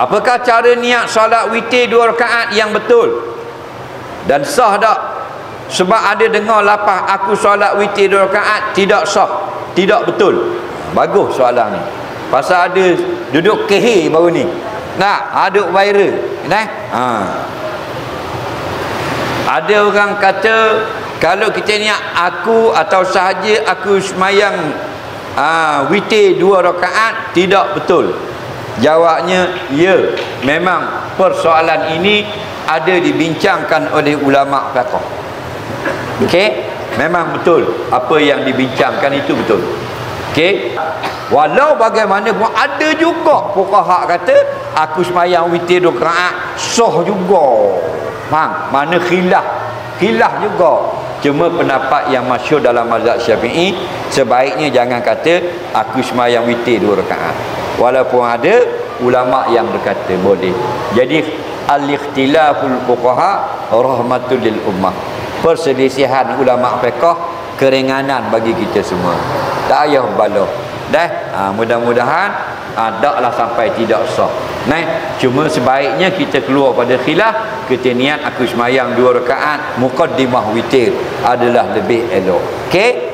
Apakah cara niat solat witir 2 rakaat yang betul dan sah tak? Sebab ada dengar lapar aku solat witir 2 rakaat tidak sah, tidak betul. Bagus soalan ni. Pasal ada duduk kehir baru ni. Nah, ada viral. Nah. Ada orang kata kalau kita niat aku atau sahaja aku semayang witir 2 rakaat tidak betul. Jawabnya ya, memang persoalan ini ada dibincangkan oleh ulama fiqh. Okey, memang betul apa yang dibincangkan itu betul. Okey, walau bagaimana pun ada juga fuqaha kata aku semayang witir 2 rakaat sah juga. Faham? Mana khilaf juga. Cuma pendapat yang masyhur dalam mazhab Syafi'i, sebaiknya jangan kata aku semayang witir 2 rakaat. Walaupun ada ulama yang berkata boleh. Jadi al-ikhtilaful fuqaha rahmatul lil ummah. Perselisihan ulama fiqh keringanan bagi kita semua. Tak payah bala. Mudah-mudahan taklah sampai tidak sah. Cuma sebaiknya kita keluar pada khilaf, kita niat aku semayang 2 rakaat muqaddimah witir adalah lebih elok. Okey?